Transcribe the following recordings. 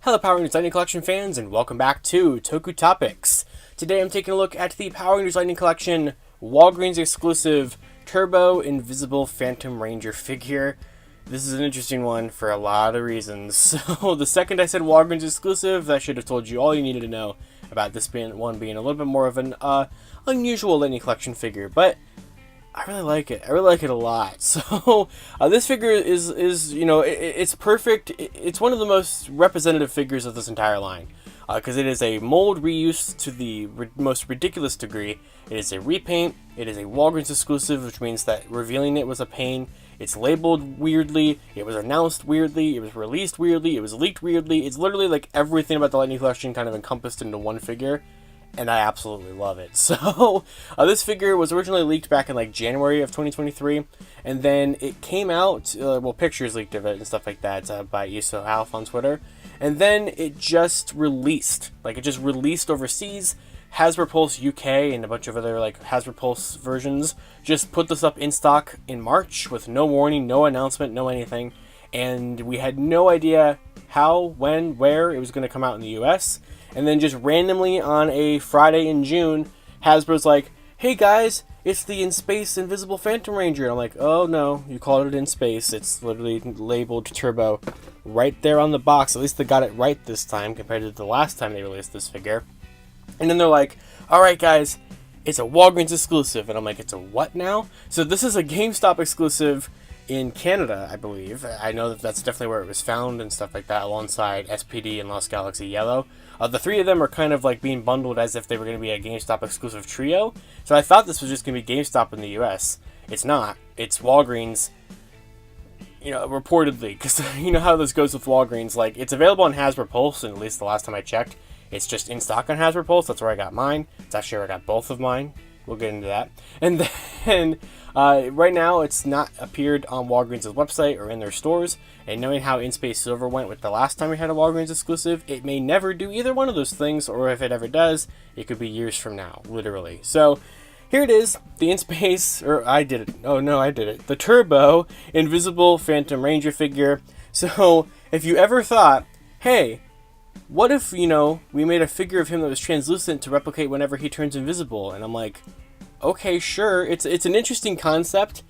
Hello Power Rangers Lightning Collection fans, and welcome back to Toku Topics. Today I'm taking a look at the Power Rangers Lightning Collection Walgreens exclusive Turbo Invisible Phantom Ranger figure. This is an interesting one for a lot of reasons. So the second I said Walgreens exclusive, that should have told you all you needed to know about this being a little bit more of an unusual Lightning Collection figure, but I really like it. I really like it a lot. So this figure is it's perfect. It's one of the most representative figures of this entire line because it is a mold reuse to the most ridiculous degree. It is a repaint. It is a Walgreens exclusive, which means that revealing it was a pain. It's labeled weirdly. It was announced weirdly. It was released weirdly. It was leaked weirdly. It's literally like everything about the Lightning Collection kind of encompassed into one figure. And I absolutely love it. So, this figure was originally leaked back in like January of 2023, and then it came out, pictures leaked of it and stuff like that by Iso Half on Twitter, and then it just released. It just released overseas. Hasbro Pulse UK and a bunch of other Hasbro Pulse versions just put this up in stock in March with no warning, no announcement, no anything, and we had no idea how, when, where it was going to come out in the US. And then just randomly on a Friday in June, Hasbro's like, hey guys, it's the In Space Invisible Phantom Ranger. And I'm like, oh no, you called it In Space. It's literally labeled Turbo right there on the box. At least they got it right this time compared to the last time they released this figure. And then they're like, alright guys, it's a Walgreens exclusive. And I'm like, it's a what now? So this is a GameStop exclusive in Canada, I believe. I know that that's definitely where it was found and stuff like that, alongside SPD and Lost Galaxy Yellow. The three of them are kind of like being bundled as if they were going to be a GameStop exclusive trio. So I thought this was just going to be GameStop in the US. It's not. It's Walgreens, reportedly. Because you know how this goes with Walgreens. It's available on Hasbro Pulse, and at least the last time I checked, it's just in stock on Hasbro Pulse. That's where I got mine. It's actually where I got both of mine. We'll get into that. And then, right now, it's not appeared on Walgreens' website or in their stores. And knowing how In Space Silver went with the last time we had a Walgreens exclusive, it may never do either one of those things, or if it ever does, it could be years from now, literally. So, here it is, the In Space, or I did it. Oh no, I did it. The Turbo Invisible Phantom Ranger figure. So, if you ever thought, hey, what if, we made a figure of him that was translucent to replicate whenever he turns invisible? And I'm like, okay, sure. It's an interesting concept,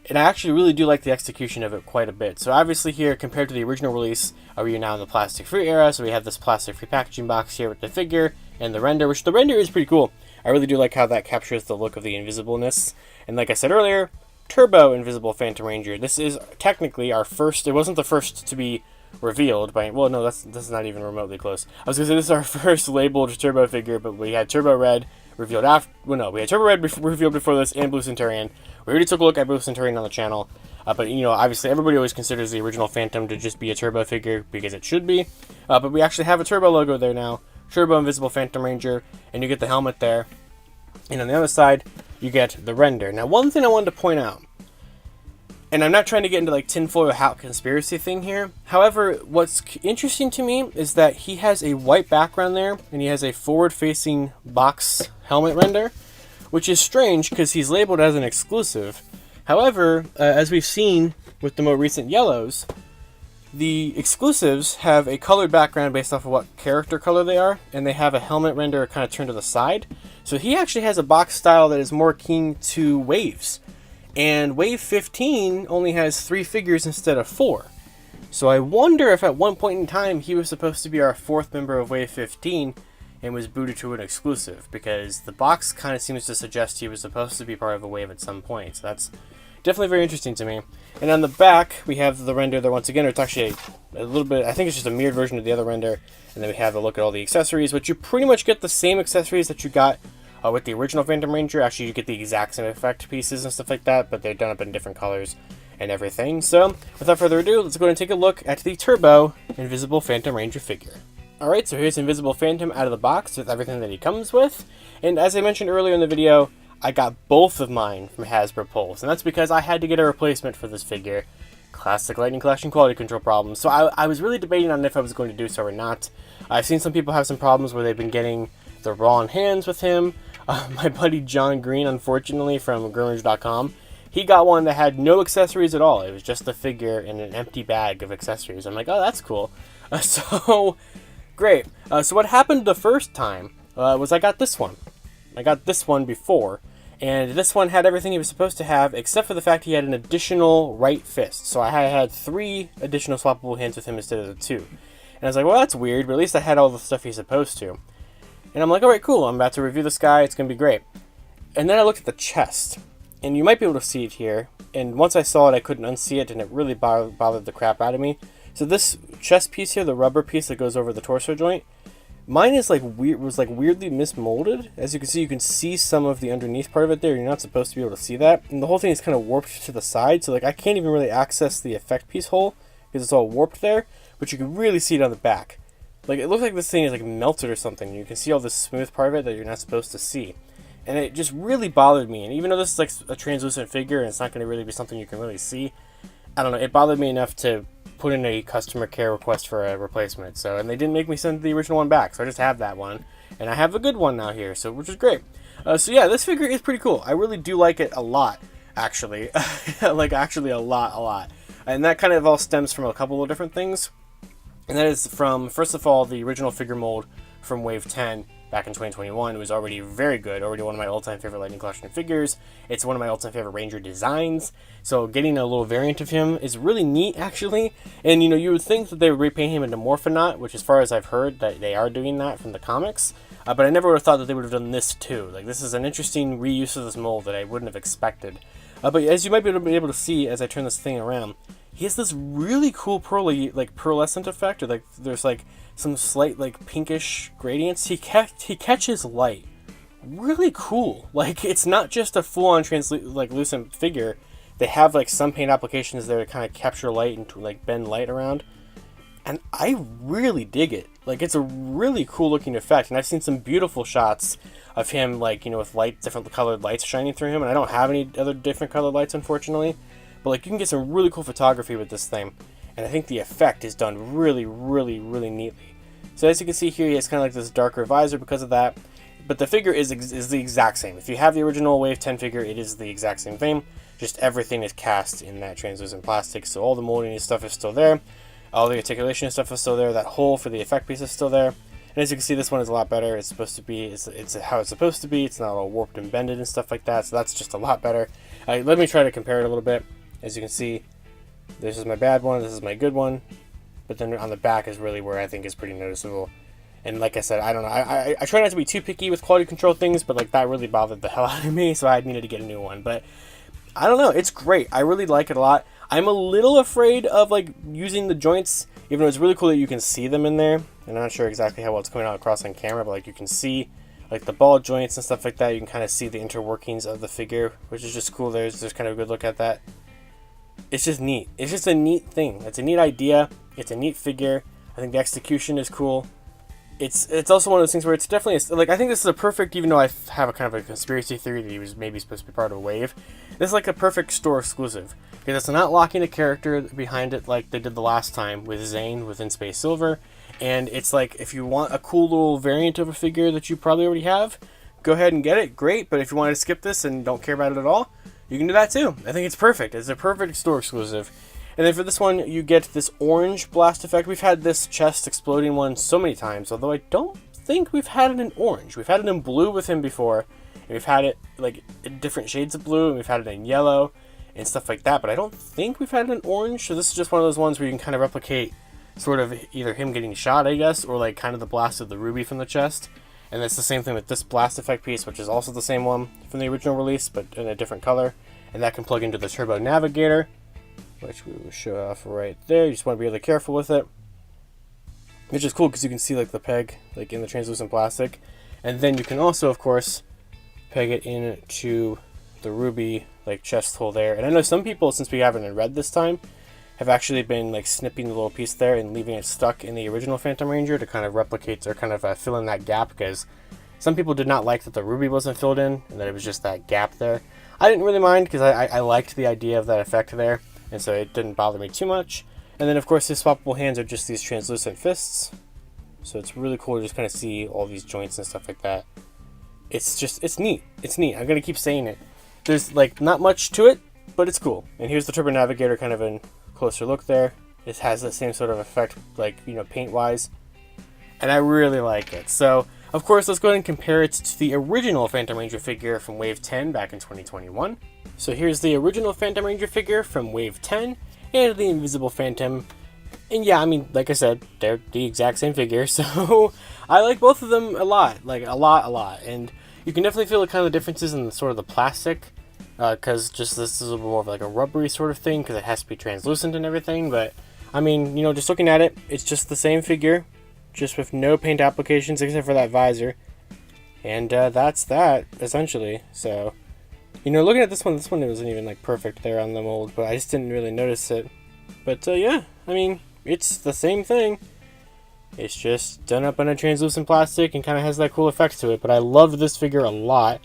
and I actually really do like the execution of it quite a bit. So obviously here, compared to the original release, we are now in the plastic-free era, so we have this plastic-free packaging box here with the figure and the render, which the render is pretty cool. I really do like how that captures the look of the invisibleness. And like I said earlier, Turbo Invisible Phantom Ranger. This is technically our first, it wasn't the first to be revealed by, well no, that's not even remotely close. I was gonna say this is our first labeled Turbo figure, but we had Turbo Red revealed after, we had Turbo Red revealed before this, and Blue Centurion. We already took a look at Blue Centurion on the channel, but obviously everybody always considers the original Phantom to just be a Turbo figure, because it should be, but we actually have a Turbo logo there now, Turbo Invisible Phantom Ranger, and you get the helmet there, and on the other side, you get the render. Now one thing I wanted to point out, and I'm not trying to get into tinfoil hat conspiracy thing here. However, what's interesting to me is that he has a white background there, and he has a forward-facing box helmet render, which is strange because he's labeled as an exclusive. However, as we've seen with the more recent yellows, the exclusives have a colored background based off of what character color they are, and they have a helmet render kind of turned to the side. So he actually has a box style that is more keen to waves. And Wave 15 only has 3 figures instead of 4. So I wonder if at one point in time he was supposed to be our 4th member of Wave 15 and was booted to an exclusive, because the box kind of seems to suggest he was supposed to be part of a wave at some point. So that's definitely very interesting to me. And on the back, we have the render there once again. It's actually a little bit, I think it's just a mirrored version of the other render. And then we have a look at all the accessories, which you pretty much get the same accessories that you got with the original Phantom Ranger. Actually, you get the exact same effect pieces and stuff like that, but they're done up in different colors and everything. So, without further ado, let's go ahead and take a look at the Turbo Invisible Phantom Ranger figure. Alright, so here's Invisible Phantom out of the box with everything that he comes with. And as I mentioned earlier in the video, I got both of mine from Hasbro Pulse, and that's because I had to get a replacement for this figure. Classic Lightning Collection quality control problems. So I was really debating on if I was going to do so or not. I've seen some people have some problems where they've been getting the wrong hands with him. My buddy John Green, unfortunately, from Grunge.com, he got one that had no accessories at all. It was just the figure and an empty bag of accessories. I'm like, oh, that's cool. So Great. So what happened the first time was I got this one. I got this one before, and this one had everything he was supposed to have, except for the fact he had an additional right fist. So I had 3 additional swappable hands with him instead of the 2. And I was like, well, that's weird, but at least I had all the stuff he's supposed to. And I'm like, alright, cool, I'm about to review this guy, it's going to be great. And then I looked at the chest, and you might be able to see it here, and once I saw it, I couldn't unsee it, and it really bothered the crap out of me. So this chest piece here, the rubber piece that goes over the torso joint, mine is weirdly mismolded. As you can see some of the underneath part of it there. You're not supposed to be able to see that. And the whole thing is kind of warped to the side, so like I can't even really access the effect piece hole because it's all warped there, but you can really see it on the back. Like it looks like this thing is like melted or something. You can see all this smooth part of it that you're not supposed to see. And it just really bothered me. And even though this is like a translucent figure and it's not going to really be something you can really see, I don't know, it bothered me enough to put in a customer care request for a replacement. So, and they didn't make me send the original one back, so I just have that one, and I have a good one now here, so which is great. So yeah, this figure is pretty cool. I really do like it a lot, actually. Like actually a lot. And that kind of all stems from a couple of different things. And that is from, first of all, the original figure mold from Wave 10 back in 2021 was already very good, already one of my all-time favorite Lightning Collection figures. It's one of my all-time favorite Ranger designs, so getting a little variant of him is really neat, actually. And, you know, you would think that they would repaint him into Morphonaut, which as far as I've heard, that they are doing that from the comics, but I never would have thought that they would have done this too. Like, this is an interesting reuse of this mold that I wouldn't have expected. But as you might be able to see as I turn this thing around, he has this really cool pearlescent effect, or like there's like some slight like pinkish gradients. He catches light really cool. Like it's not just a full-on translucent figure. They have like some paint applications there to kind of capture light and to like bend light around, and I really dig it. Like it's a really cool looking effect, and I've seen some beautiful shots of him, like, you know, with light, different colored lights shining through him, and I don't have any other different colored lights, unfortunately. But like you can get some really cool photography with this thing, and I think the effect is done really neatly. So as you can see here, he has kind of like this darker visor because of that, but the figure is the exact same. If you have the original Wave 10 figure, it is the exact same thing, just everything is cast in that translucent plastic, so all the molding and stuff is still there, all the articulation and stuff is still there, that hole for the effect piece is still there. And as you can see, this one is a lot better. It's supposed to be, it's how it's supposed to be. It's not all warped and bended and stuff like that, so that's just a lot better. Let me try to compare it a little bit. As you can see, this is my bad one, this is my good one, but then on the back is really where I think is pretty noticeable. And like I said, I don't know, I try not to be too picky with quality control things, but like that really bothered the hell out of me, so I needed to get a new one. But I don't know, it's great. I really like it a lot. I'm a little afraid of like using the joints, even though it's really cool that you can see them in there. And I'm not sure exactly how well it's coming out across on camera, but like you can see like the ball joints and stuff like that. You can kind of see the interworkings of the figure, which is just cool. There's kind of a good look at that. It's just neat. It's just a neat thing. It's a neat idea. It's a neat figure. I think the execution is cool. It's also one of those things where it's definitely like, I think this is a perfect, even though I have a kind of a conspiracy theory that he was maybe supposed to be part of a wave, this is like a perfect store exclusive, because it's not locking a character behind it like they did the last time with Zane within Space Silver. And it's like, if you want a cool little variant of a figure that you probably already have, go ahead and get it, great. But if you want to skip this and don't care about it at all, you can do that too. I think it's perfect. It's a perfect store exclusive. And then for this one, you get this orange blast effect. We've had this chest exploding one so many times, although I don't think we've had it in orange. We've had it in blue with him before, and we've had it like in different shades of blue, and we've had it in yellow and stuff like that, but I don't think we've had it in orange. So this is just one of those ones where you can kind of replicate sort of either him getting shot, I guess, or like kind of the blast of the ruby from the chest. And it's the same thing with this blast effect piece, which is also the same one from the original release, but in a different color. And that can plug into the Turbo Navigator, which we will show off right there. You just want to be really careful with it, which is cool because you can see like the peg like in the translucent plastic. And then you can also, of course, peg it into the ruby like chest hole there. And I know some people, since we haven't in red this time, have actually been like snipping the little piece there and leaving it stuck in the original Phantom Ranger to kind of replicate or kind of fill in that gap, because some people did not like that the ruby wasn't filled in and that it was just that gap there. I didn't really mind because I liked the idea of that effect there, and so it didn't bother me too much. And then of course his swappable hands are just these translucent fists, so it's really cool to just kind of see all these joints and stuff like that. It's neat. It's neat. I'm gonna keep saying it. There's like not much to it, but it's cool. And here's the Turbo Navigator kind of in closer look there. It has the same sort of effect, like, you know, paint wise. and I really like it. So, of course, let's go ahead and compare it to the original Phantom Ranger figure from Wave 10 back in 2021. So here's the original Phantom Ranger figure from Wave 10, and the Invisible Phantom. And yeah, I mean, like I said, they're the exact same figure, so I like both of them a lot. Like, a lot. And you can definitely feel the kind of differences in sort of the plastic, because just this is a little more of like a rubbery sort of thing, because it has to be translucent and everything. But, I mean, you know, just looking at it, it's just the same figure, just with no paint applications except for that visor. And that's that, essentially. So, you know, looking at this one it wasn't even like perfect there on the mold, but I just didn't really notice it. But yeah, I mean, it's the same thing. It's just done up on a translucent plastic and kind of has that cool effect to it. But I loved this figure a lot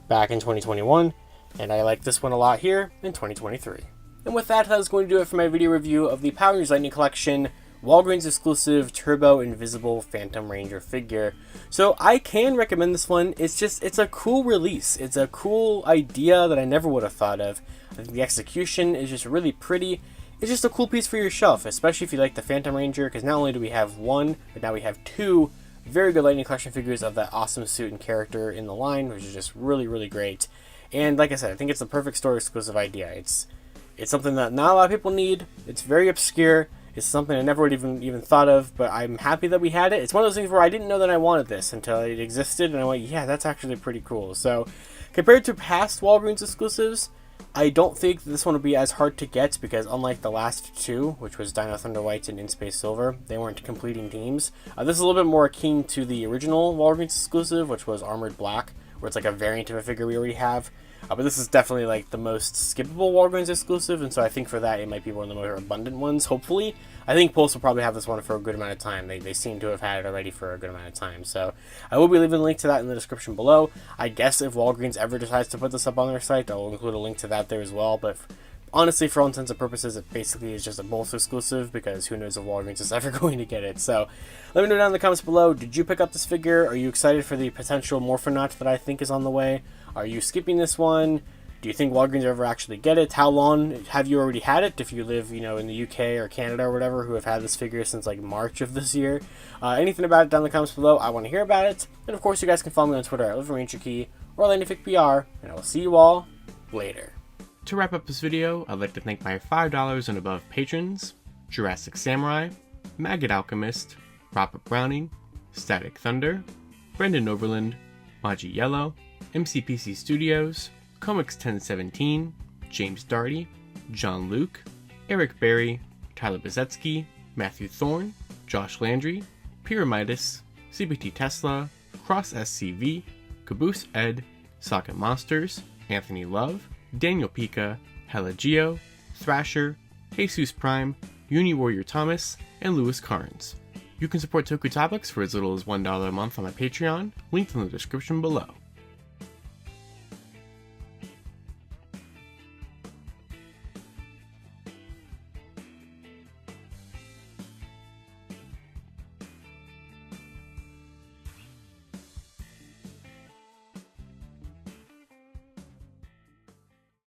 back in 2021, and I like this one a lot here in 2023. And with that, was going to do it for my video review of the Power Rangers Lightning Collection Walgreens exclusive Turbo Invisible Phantom Ranger figure. So I can recommend this one. It's a cool release. It's a cool idea that I never would have thought of. I think the execution is just really pretty. It's just a cool piece for your shelf, especially if you like the Phantom Ranger, because not only do we have one, but now we have two very good Lightning Collection figures of that awesome suit and character in the line, which is just really, really great. And like I said, I think it's the perfect store exclusive idea. It's something that not a lot of people need. It's very obscure. It's something I never would even thought of, but I'm happy that we had it. It's one of those things where I didn't know that I wanted this until it existed, and I went, yeah, that's actually pretty cool. So, compared to past Walgreens exclusives, I don't think this one will be as hard to get, because unlike the last two, which was Dino Thunder White and In Space Silver, they weren't completing teams. This is a little bit more akin to the original Walgreens exclusive, which was Armored Black, where it's like a variant of a figure we already have. But this is definitely like the most skippable Walgreens exclusive, and so I think for that it might be one of the more abundant ones, hopefully. I think Pulse will probably have this one for a good amount of time. They seem to have had it already for a good amount of time. So I will be leaving a link to that in the description below. I guess if Walgreens ever decides to put this up on their site, I'll include a link to that there as well. But honestly, for all intents and purposes, it basically is just a Pulse exclusive, because who knows if Walgreens is ever going to get it. So let me know down in the comments below, did you pick up this figure? Are you excited for the potential Morphonaut that I think is on the way? Are you skipping this one? Do you think Walgreens will ever actually get it? How long have you already had it? If you live, you know, in the UK or Canada or whatever, who have had this figure since like March of this year. Anything about it down in the comments below. I want to hear about it. And of course, you guys can follow me on Twitter at LiveRangerKey or LandonFicPR, and I will see you all later. To wrap up this video, I'd like to thank my $5 and above patrons: Jurassic Samurai, Maggot Alchemist, Robert Browning, Static Thunder, Brendan Overland, Maji Yellow, MCPC Studios, Comics 1017, James Darty, John Luke, Eric Berry, Tyler Bezetsky, Matthew Thorne, Josh Landry, Pyramidus, CBT Tesla, Cross SCV, Caboose Ed, Socket Monsters, Anthony Love, Daniel Pika, Hella Geo, Thrasher, Jesus Prime, Uni Warrior Thomas, and Lewis Carnes. You can support Toku Topics for as little as $1 a month on my Patreon, linked in the description below.